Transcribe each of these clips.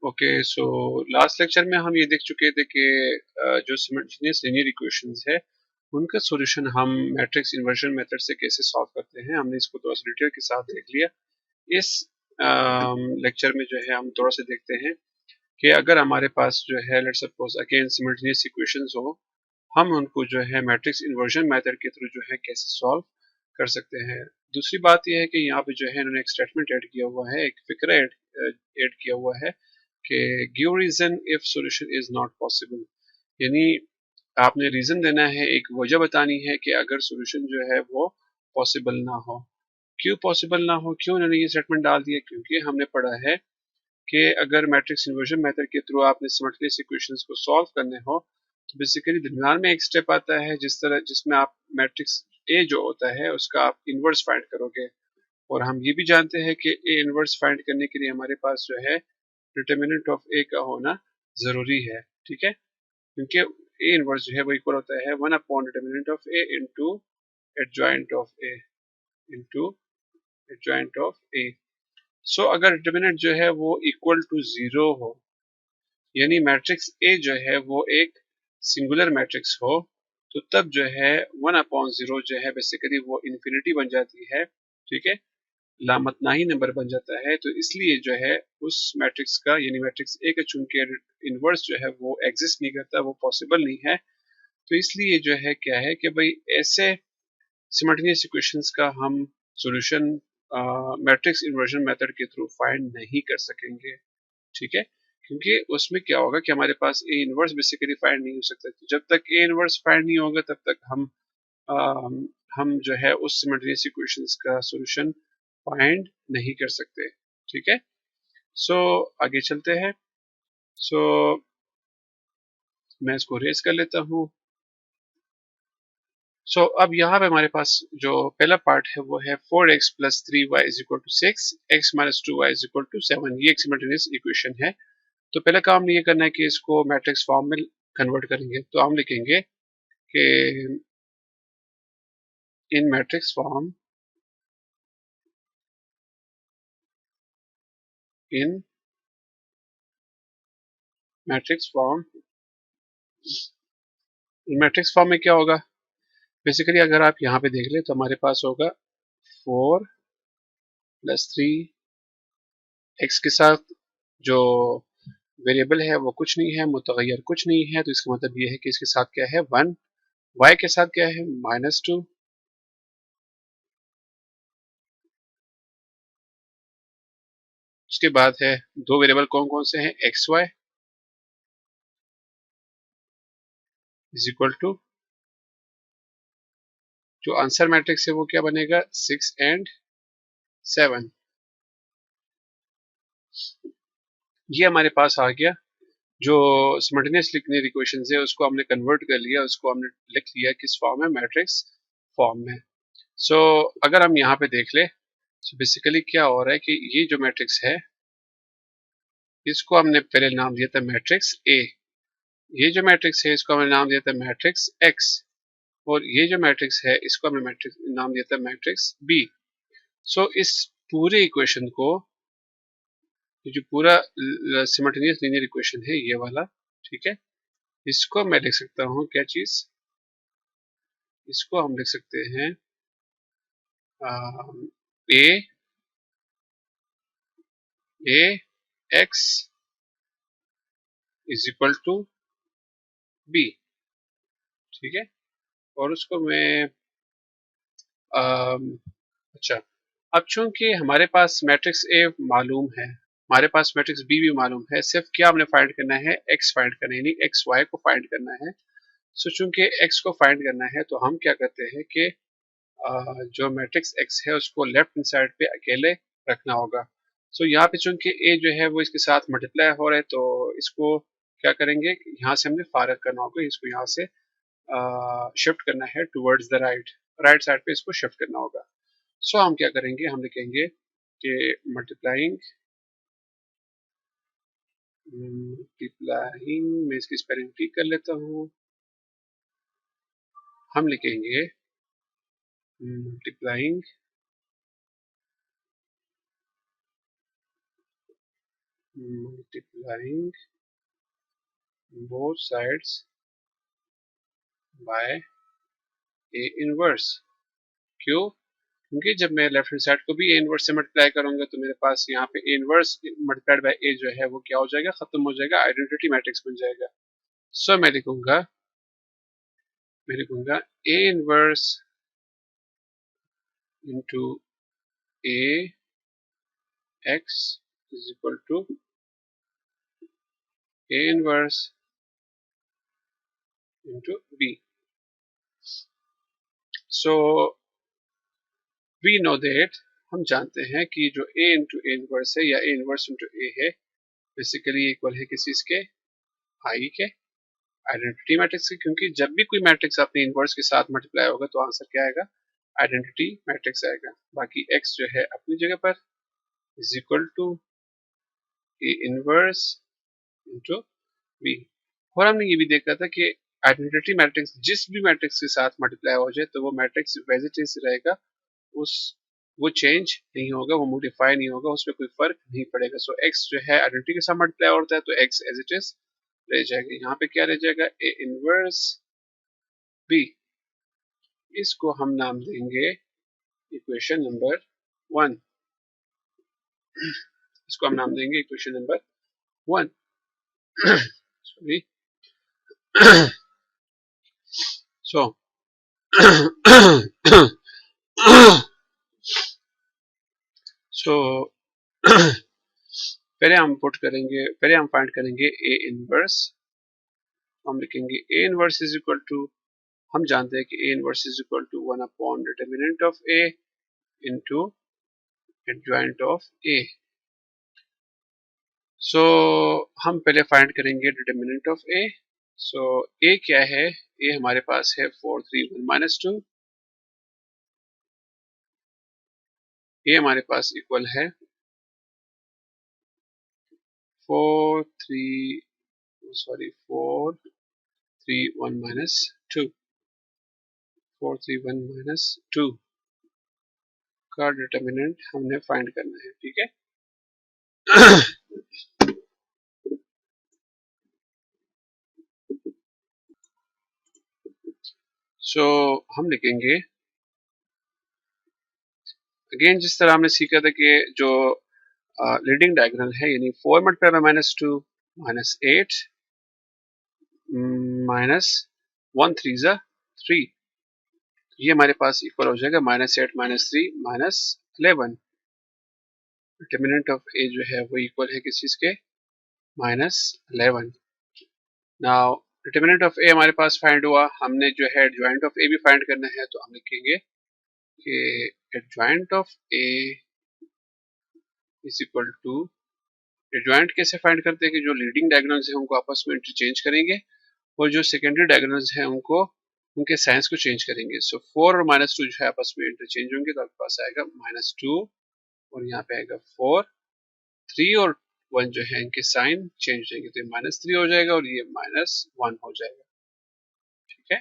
Okay, so last lecture में हम ये देख चुके थे कि जो सिमल्टेनियस लीनियर इक्वेशंस है उनका सॉल्यूशन हम मैट्रिक्स इन्वर्जन मेथड से कैसे सॉल्व करते हैं। हमने इसको थोड़ा सा डिटेल के साथ देख लिया। इस लेक्चर में जो है हम थोड़ा सा देखते हैं कि अगर हमारे पास जो है let's suppose again simultaneous equations हो, हम उनको जो है मैट्रिक्स इन्वर्जन मेथड के थ्रू जो है कैसे सॉल्व कर सकते हैं। दूसरी बात यह है कि यहाँ पे जो है इन्होंने एक स्टेटमेंट ऐड किया हुआ है, एक फिक्र ऐड किया हुआ है कि give reason if solution is not possible, यानी आपने रीजन देना है, एक वजह बतानी है कि अगर सॉल्यूशन जो है वो पॉसिबल ना हो। क्यों पॉसिबल ना हो, क्यों उन्होंने ये स्टेटमेंट डाल दिया? क्योंकि हमने पढ़ा है कि अगर मैट्रिक्स इन्वर्जन मेथड के थ्रू आपने सिमल्टेनियस इक्वेशंस को सॉल्व करने हो तो बेसिकली दरम्यान में एक स्टेप आता है जिसमें आप मैट्रिक्स ए जो होता है उसका आप इन्वर्स फाइंड करोगे। और हम ये भी जानते हैं कि ए इन्वर्स फाइंड करने के लिए हमारे पास जो है डिटर्मिनेंट ऑफ ए का होना जरूरी है, ठीक है, क्योंकि ए इन्वर्स जो है वो इक्वल होता है 1 upon determinant of A into adjoint of A into adjoint of A. So अगर डिटर्मिनेंट जो है वो इक्वल टू 0 हो, यानी मैट्रिक्स ए जो है वो एक सिंगुलर मैट्रिक्स हो, तो तब जो है 1/0 जो है बेसिकली वो इन्फिनिटी बन जाती है, ठीक है, लामतनाही नंबर बन जाता है। तो इसलिए जो है उस मैट्रिक्स का यानी मैट्रिक्स ए का चूंकि इनवर्स जो है वो एग्जिस्ट नहीं करता, वो पॉसिबल नहीं है, तो इसलिए जो है क्या है कि भाई ऐसे सिमल्टेनियस इक्वेशंस का हम सॉल्यूशन मैट्रिक्स इन्वर्जन मेथड के थ्रू फाइंड नहीं कर सकेंगे, ठीक है, क्योंकि उसमें क्या होगा कि हमारे पास ए इनवर्स बेसिकली फाइंड नहीं हो सकता। तो जब तक ए इनवर्स फाइंड नहीं होगा तब तक हम जो है उस सिमल्टेनियस इक्वेशंस का सॉल्यूशन फाइंड नहीं कर सकते, ठीक है। सो आगे चलते हैं। सो मैं इसको रेस कर लेता हूँ। सो अब यहाँ पे हमारे पास जो पहला पार्ट है वो है 4x plus 3y is equal to 6, x minus 2y is equal to 7। ये एक सिमल्टेनियस इक्वेशन है। तो पहला काम ये करना है कि इसको मैट्रिक्स फॉर्म में कन्वर्ट करेंगे। तो हम लिखेंगे कि इन इन मैट्रिक्स फॉर्म मैट्रिक्स फॉर्म में क्या होगा, बेसिकली अगर आप यहाँ पे देख ले तो हमारे पास होगा 4 प्लस 3 x के साथ जो वेरिएबल है वो कुछ नहीं है, मुतगैर कुछ नहीं है, तो इसका मतलब ये है कि इसके साथ क्या है 1, y के साथ क्या है -2, उसके बाद है दो वेरिएबल कौन कौन से हैं, X Y is equal to, जो आंसर मैट्रिक्स है वो क्या बनेगा 6 एंड 7। ये हमारे पास आ गया। जो सिमल्टेनियस लिनियर इक्वेशंस है उसको हमने कन्वर्ट कर लिया, उसको हमने लिख लिया किस फॉर्म में, मैट्रिक्स फॉर्म में। सो अगर हम यहाँ पे देख ले तो बेसिकली क्या हो रहा है कि ये जो मैट्रिक्स है इसको हमने पहले नाम दिया था मैट्रिक्स ए, ये जो मैट्रिक्स है इसको हमने नाम दिया था मैट्रिक्स एक्स, और ये जो मैट्रिक्स है इसको हमने मैट्रिक्स नाम दिया था मैट्रिक्स बी। सो इस पूरे इक्वेशन को, जो पूरा सिमल्टेनियस लीनियर इक्वेशन है ये वाला, ठीक है, इसको मैं लिख सकता हूँ क्या चीज, इसको हम लिख सकते हैं A A X is equal to B, ठीक है। और उसको मैं अच्छा, अब चूंकि हमारे पास मैट्रिक्स ए मालूम है, हमारे पास मैट्रिक्स बी भी मालूम है, सिर्फ क्या हमने फाइंड करना है, एक्स फाइंड करना है, यानी एक्स वाई को फाइंड करना है। सो चूंकि एक्स को फाइंड करना है तो हम क्या करते हैं कि जो मैट्रिक्स एक्स है उसको लेफ्ट हैंड साइड पे अकेले रखना होगा। सो यहाँ पे चूंकि ए जो है वो इसके साथ मल्टीप्लाई हो रहा है तो इसको क्या करेंगे, यहाँ से हमने फारग करना होगा, इसको यहाँ से शिफ्ट करना है towards the right, right side पे इसको शिफ्ट करना होगा। सो हम क्या करेंगे, हम लिखेंगे कि मल्टीप्लाइंग मल्टीप्लाइंग मैं इसकी स्पेलिंग ठीक कर लेता हूँ, हम लिखेंगे multiplying multiplying both sides by a inverse. क्यों? क्योंकि जब मैं लेफ्ट हैंड साइड को भी ए इनवर्स से मल्टीप्लाई करूंगा तो मेरे पास यहाँ पे ए इनवर्स मल्टीप्लाइड बाय ए जो है वो क्या हो जाएगा, खत्म हो जाएगा, आइडेंटिटी मैट्रिक्स बन जाएगा। सो मैं लिखूंगा A inverse into A X is equal to A inverse into B. So we know that, हम जानते हैं कि जो a इंटू ए इनवर्स है या a इनवर्स इंटू ए है बेसिकली इक्वल है किस चीज के, आई के, आइडेंटिटी मैट्रिक्स के। क्योंकि जब भी कोई मैट्रिक्स अपने इनवर्स के साथ मल्टीप्लाई होगा तो आंसर क्या आएगा, आइडेंटिटी मैट्रिक्स आएगा। बाकी x जो है अपनी जगह पर is equal to A inverse into B. और हमने ये भी देखा था कि आइडेंटिटी मैट्रिक्स जिस भी मैट्रिक्स के साथ मल्टीप्लाई हो जाए तो वो मैट्रिक्स वैसे से रहेगा, उस वो चेंज नहीं होगा, वो मॉडिफाई नहीं होगा, उसमें कोई फर्क नहीं पड़ेगा। सो x जो है आइडेंटिटी के साथ मल्टीप्लाई होता है तो x एज इट इज रह जाएगा। यहाँ पे क्या रह जाएगा, a इनवर्स b। इसको हम नाम देंगे इक्वेशन नंबर 1। इसको हम नाम देंगे equation number 1। Sorry. So so पहले हम फाइंड करेंगे ए इनवर्स। हम लिखेंगे A inverse is equal to, हम जानते हैं कि A inverse is equal to 1 upon determinant of A into adjoint of A. So हम पहले फाइंड करेंगे डिटर्मिनेंट ऑफ ए। सो ए क्या है, ए हमारे पास है 4 3 1 माइनस 2। ए हमारे पास इक्वल है 4 3 1 माइनस 2, 4 3 1 माइनस 2 का डिटर्मिनेंट हमने फाइंड करना है, ठीक है। सो हम लिखेंगे अगेन जिस तरह हमने सीखा था कि जो लीडिंग डायगोनल है, यानी 4 multiply by minus 2 minus 8 minus 1 3 जा 3, ये हमारे पास इक्वल हो जाएगा minus 8 minus 3 minus 11। Determinant of A जो है वो इक्वल है किस चीज के, minus 11। Now determinant of A हमारे पास फाइंड हुआ, हमने जो है एडजॉइंट ऑफ ए भी फाइंड करना है। तो हम लिखेंगे कि adjoint of A is equal to, adjoint कैसे फाइंड करते हैं कि जो लीडिंग डायगोनल्स हैं उनको आपस में इंटरचेंज करेंगे और जो सेकेंडरी डायगोनल्स हैं उनको उनके साइंस को चेंज करेंगे। सो 4 और माइनस 2 जो है आपस में इंटरचेंज होंगे तो आपके पास आएगा माइनस 2 और यहाँ पे आएगा 4। 3 और 1 जो है इनके साइन चेंज हो जाएंगे, तो ये माइनस 3 हो जाएगा और ये माइनस 1 हो जाएगा, ठीक है।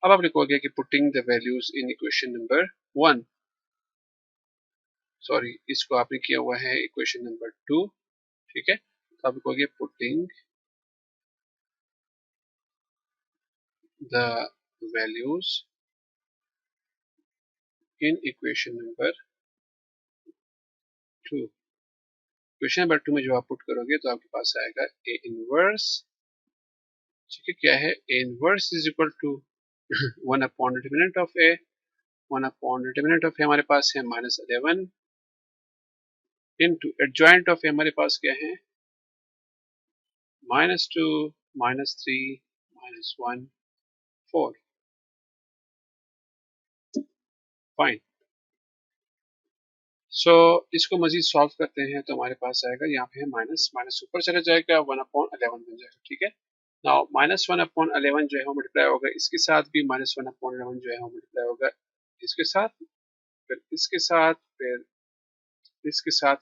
अब आप लिखोगे कि putting the values in equation number 1, sorry इसको आपने किया हुआ है इक्वेशन नंबर 2, ठीक है। तो आप लिखोगे putting the values in equation number 2। Equation number 2 में जो आप पुट करोगे तो आपके पास आएगा ए इनवर्स, ठीक है। क्या है, A inverse is equal to 1 upon determinant of A, 1 upon determinant of A हमारे पास है minus 11 into adjoint of A हमारे पास क्या है, minus 2 minus 3 minus 1 4। Fine. So इसको मजीद सॉल्व करते हैं तो हमारे पास आएगा, यहाँ पे है माइनस, माइनस ऊपर चला जाएगा 1 अपॉन 11 बन जाएगा, ठीक है। नाउ माइनस 1 अपॉन 11 जो है वो मल्टीप्लाई होगा इसके साथ भी, माइनस 1 अपॉन 11 जो है वो मल्टीप्लाई होगा इसके साथ, फिर इसके साथ, फिर इसके साथ,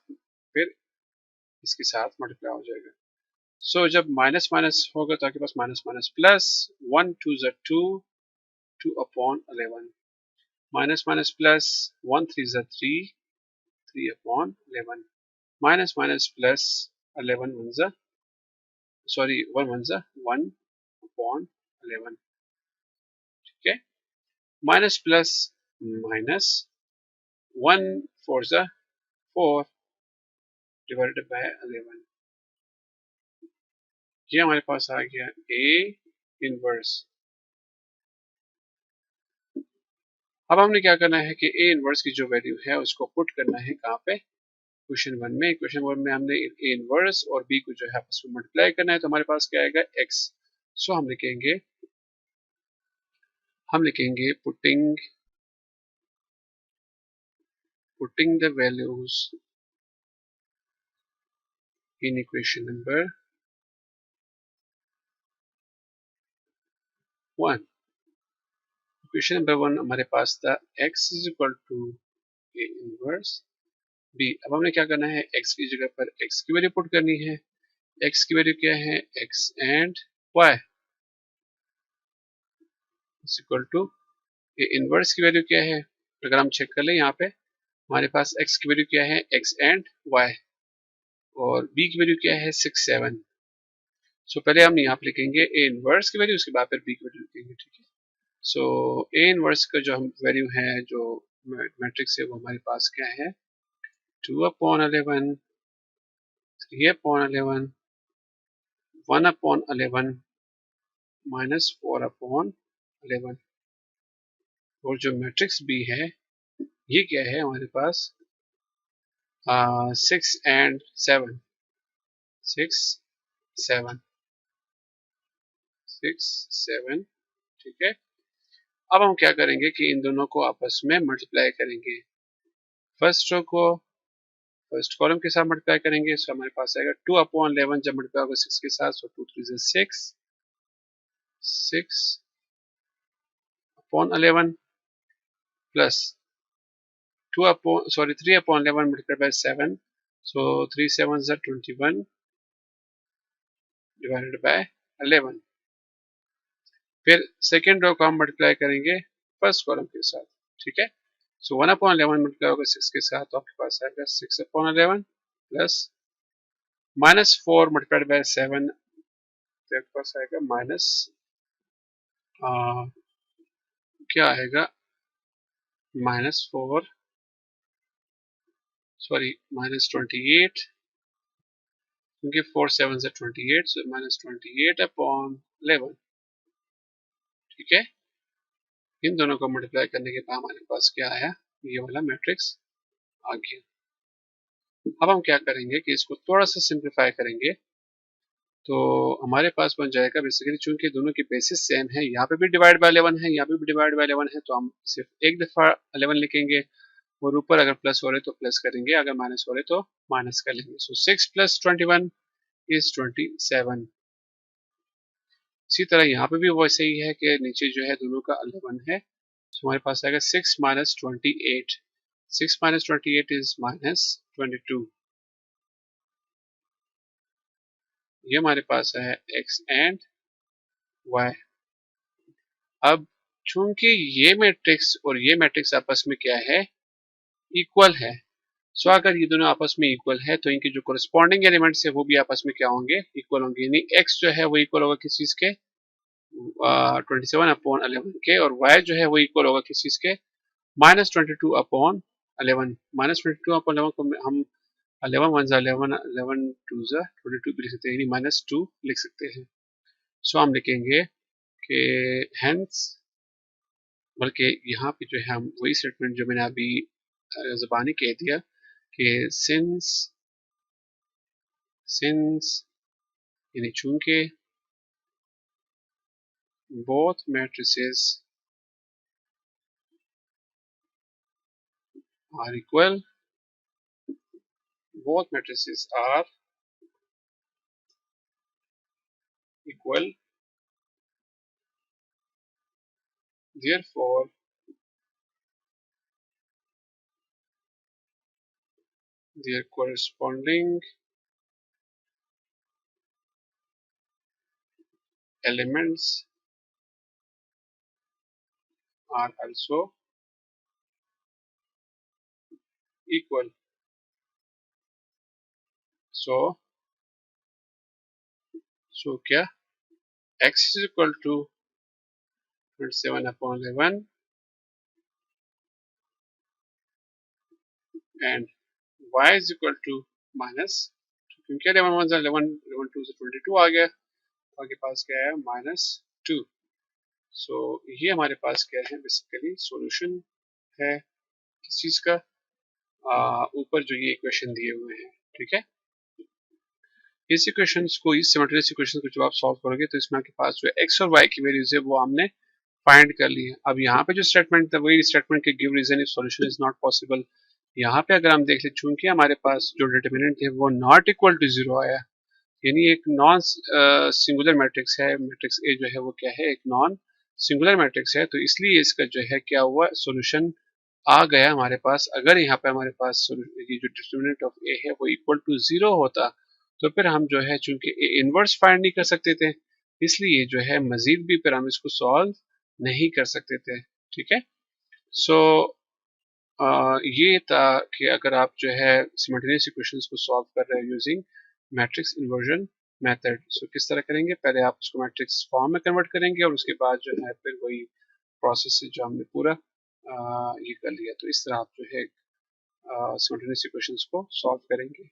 फिर इसके साथ मल्टीप्लाई हो जाएगा। सो जब माइनस माइनस होगा तो आपके पास माइनस माइनस प्लस, 1 2 ज़ा 2, 2 अपॉन 11, माइनस माइनस प्लस, 1 3 ज़ा 3, 3 upon 11, minus minus plus, 11 ones are, sorry, 1 ones are 1 upon 11. ठीक है, minus plus minus 1 4 are 4 divided by 11. ये हमारे पास आ गया A इनवर्स। अब हमने क्या करना है कि A इनवर्स की जो वैल्यू है उसको पुट करना है कहाँ पे, क्वेश्चन वन में। क्वेश्चन वन में हमने A इनवर्स और B को जो है आपस में मल्टीप्लाई करना है, तो हमारे पास क्या आएगा x। सो हम लिखेंगे putting the values in equation number 1। Equation number 1 हमारे पास था x is equal to A inverse B। अब हमने क्या करना है, x की जगह पर x की वैल्यू पुट करनी है। x की वैल्यू क्या है, x and y is equal to A inverse की वैल्यू क्या है, अगर हम चेक कर लें यहाँ पे हमारे पास x की वैल्यू क्या है, x एंड y, और b की वैल्यू क्या है 6 7। सो पहले हम यहाँ पे लिखेंगे A इनवर्स की वैल्यू, उसके बाद फिर b की वैल्यू लिखेंगे, ठीक है। सो A इनवर्स का जो हम वैल्यू है जो मैट्रिक्स है वो हमारे पास क्या है, 2 upon 11, 3 upon 11, 1 upon 11, minus 4 upon 11। और जो मैट्रिक्स B है ये क्या है हमारे पास 6 एंड 7, 6 7 6 7, ठीक है। अब हम क्या करेंगे कि इन दोनों को आपस में मल्टीप्लाई करेंगे। फर्स्ट रो को फर्स्ट कॉलम के साथ मल्टीप्लाई करेंगे, सो हमारे पास आएगा 2 अपॉन 11, जब मल्टीप्लाई होगा 6 के साथ, सो 2 3 6, 6 upon 11 plus 2 upon sorry 3 upon 11 multiply by 7, so 3 7 21 divided by 11। फिर सेकेंड रो को हम मल्टीप्लाई करेंगे फर्स्ट कॉलम के साथ, ठीक है। सो 1 अपॉन 11 मल्टीप्लाई होगा 6 के साथ, तो आपके पास आएगा 6 upon 11 plus minus 4 multiplied by 7, तो आपके पास आएगा माइनस क्या आएगा, -4 सॉरी -28, क्योंकि 4 7 से 28, सो -28 अपॉन 11, ठीक है। इन दोनों को मल्टीप्लाई करने के बाद हमारे पास क्या आया, ये वाला मैट्रिक्स आ गया। अब हम क्या करेंगे कि इसको थोड़ा सा सिंप्लीफाई करेंगे, तो हमारे पास बन जाएगा बेसिकली, चूंकि दोनों की बेसिस सेम है, यहाँ पे भी डिवाइड बाय 11 है, यहाँ पे भी डिवाइड बाय 11 है, तो हम सिर्फ एक दफा 11 लिखेंगे, और ऊपर अगर प्लस हो रहे तो प्लस करेंगे, अगर माइनस हो रहे तो माइनस कर लेंगे। सो 6 प्लस 21 इज 27। इसी तरह यहाँ पे भी वैसे ही है कि नीचे जो है दोनों का 11 है, तो हमारे पास आएगा 6 माइनस 28, 6 माइनस 28 इज -22। ये हमारे पास है x एंड y। अब चूंकि ये मैट्रिक्स और ये मैट्रिक्स आपस में क्या है, इक्वल है, सो अगर ये दोनों आपस में इक्वल है तो इनके जो कोरिस्पॉन्डिंग एलिमेंट्स है वो भी आपस में क्या होंगे, इक्वल होंगे। यानी x जो है वो इक्वल होगा किस चीज के, 27 अपॉन 11 के, और y जो है वो इक्वल होगा किस चीज के, -22 अपॉन 11। -22 अपॉन 11 को हम 11 1 11 11 2 22 भी लिख सकते हैं, यानी -2 लिख सकते हैं। सो हम लिखेंगे कि हेंस, बल्कि यहाँ पे जो है हम वही स्टेटमेंट जो मैंने अभी ज़बानी कह दिया कि सिंस यानी चूंकि both matrices are equal, both matrices are equal, therefore their corresponding elements are also equal. So so क्या x is equal to 27/11 and y is equal to minus, क्योंकि 11 1 11 11 2 से 22 आ गया, तो आगे पास क्या है -2। सो ये हमारे पास क्या है बेसिकली सॉल्यूशन है किस चीज का, ऊपर जो ये इक्वेशन दिए हुए हैं, ठीक है। इस इक्वेशंस को, इस सिमेट्रिक इक्वेशन को जब आप सॉल्व करोगे तो इसमें आपके पास जो x और y की वैल्यूज है वो हमने फाइंड कर ली है। अब यहाँ पे जो स्टेटमेंट था वही स्टेटमेंट के give reason if solution is not possible. यहाँ पे अगर हम देख ले, चूंकि हमारे पास जो डिटर्मिनेंट है वो नॉट इक्वल टू जीरो आया, यानी एक नॉन सिंगुलर मैट्रिक्स है, मैट्रिक्स ए जो है वो क्या है, एक नॉन सिंगुलर मैट्रिक्स है, तो इसलिए इसका जो है क्या हुआ, सॉल्यूशन आ गया हमारे पास। अगर यहाँ पे हमारे पास ये जो डिटर्मिनेंट ऑफ ए है वो इक्वल टू जीरो होता, तो फिर हम जो है चूंकि ए इनवर्स फाइंड नहीं कर सकते थे, इसलिए जो है मजीद भी फिर हम इसको सॉल्व नहीं कर सकते थे, ठीक है। सो ये था कि अगर आप जो है सिमल्टेनियस इक्वेशंस को सॉल्व कर रहे हैं यूजिंग मैट्रिक्स इन्वर्जन मेथड, सो किस तरह करेंगे, पहले आप उसको मैट्रिक्स फॉर्म में कन्वर्ट करेंगे और उसके बाद जो है फिर वही प्रोसेस है जो हमने पूरा ये कर लिया, तो इस तरह आप जो है सिमल्टेनियस इक्वेशंस को सॉल्व करेंगे।